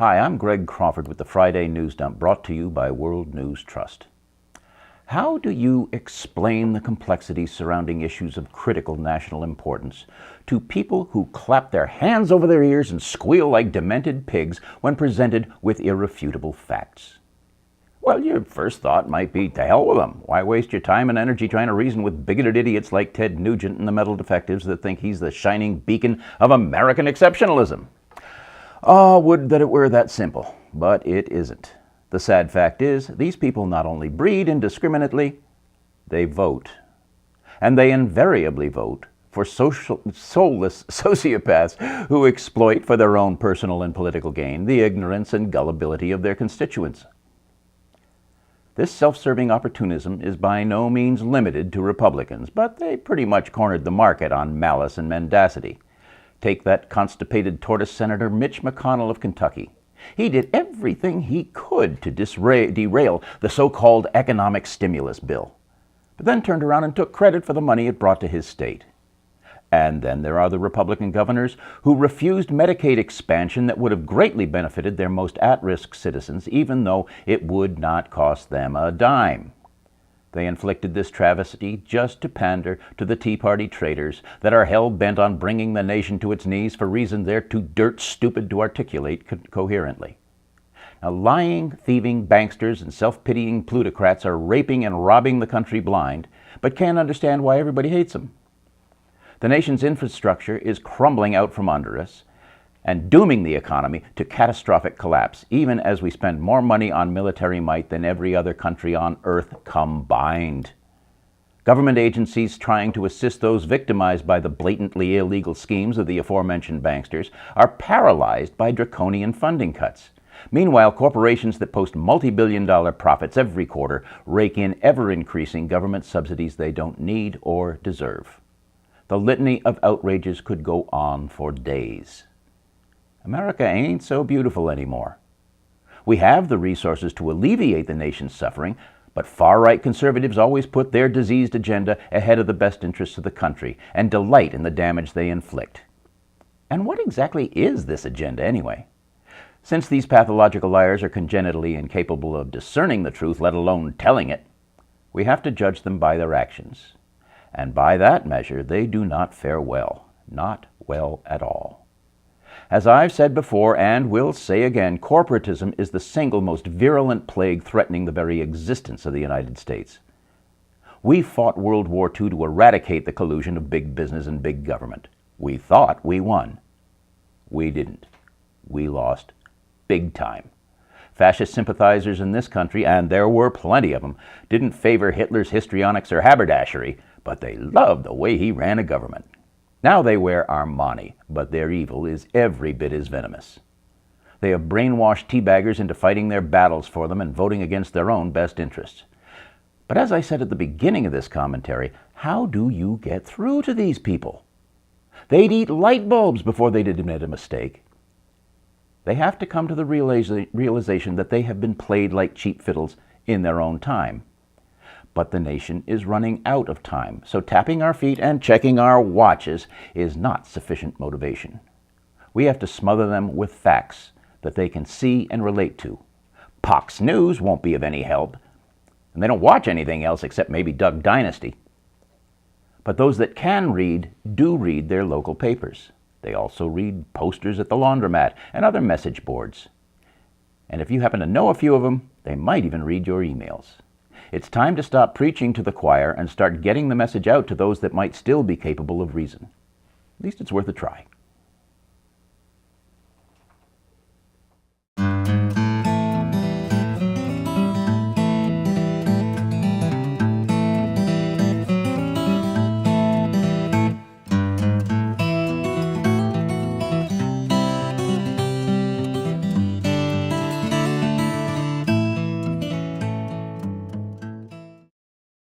Hi, I'm Greg Crawford with the Friday News Dump, brought to you by World News Trust. How do you explain the complexities surrounding issues of critical national importance to people who clap their hands over their ears and squeal like demented pigs when presented with irrefutable facts? Well, your first thought might be, to hell with them. Why waste your time and energy trying to reason with bigoted idiots like Ted Nugent and the metal defectives that think he's the shining beacon of American exceptionalism? Oh, would that it were that simple, but it isn't. The sad fact is, these people not only breed indiscriminately, they vote. And they invariably vote for soulless sociopaths who exploit for their own personal and political gain the ignorance and gullibility of their constituents. This self-serving opportunism is by no means limited to Republicans, but they pretty much cornered the market on malice and mendacity. Take that constipated tortoise Senator Mitch McConnell of Kentucky. He did everything he could to derail the so-called economic stimulus bill, but then turned around and took credit for the money it brought to his state. And then there are the Republican governors who refused Medicaid expansion that would have greatly benefited their most at-risk citizens, even though it would not cost them a dime. They inflicted this travesty just to pander to the Tea Party traitors that are hell-bent on bringing the nation to its knees for reasons they're too dirt stupid to articulate coherently. Now, lying, thieving banksters and self-pitying plutocrats are raping and robbing the country blind, but can't understand why everybody hates them. The nation's infrastructure is crumbling out from under us and dooming the economy to catastrophic collapse, even as we spend more money on military might than every other country on earth combined. Government agencies trying to assist those victimized by the blatantly illegal schemes of the aforementioned banksters are paralyzed by draconian funding cuts. Meanwhile, corporations that post multi-billion-dollar profits every quarter rake in ever-increasing government subsidies they don't need or deserve. The litany of outrages could go on for days. America ain't so beautiful anymore. We have the resources to alleviate the nation's suffering, but far-right conservatives always put their diseased agenda ahead of the best interests of the country and delight in the damage they inflict. And what exactly is this agenda anyway? Since these pathological liars are congenitally incapable of discerning the truth, let alone telling it, we have to judge them by their actions. And by that measure, they do not fare well, not well at all. As I've said before and will say again, corporatism is the single most virulent plague threatening the very existence of the United States. We fought World War II to eradicate the collusion of big business and big government. We thought we won. We didn't. We lost big time. Fascist sympathizers in this country, and there were plenty of them, didn't favor Hitler's histrionics or haberdashery, but they loved the way he ran a government. Now they wear Armani, but their evil is every bit as venomous. They have brainwashed teabaggers into fighting their battles for them and voting against their own best interests. But as I said at the beginning of this commentary, how do you get through to these people? They'd eat light bulbs before they'd admit a mistake. They have to come to the realization that they have been played like cheap fiddles in their own time. But the nation is running out of time, so tapping our feet and checking our watches is not sufficient motivation. We have to smother them with facts that they can see and relate to. Fox News won't be of any help, and they don't watch anything else except maybe Duck Dynasty. But those that can read do read their local papers. They also read posters at the laundromat and other message boards. And if you happen to know a few of them, they might even read your emails. It's time to stop preaching to the choir and start getting the message out to those that might still be capable of reason. At least it's worth a try.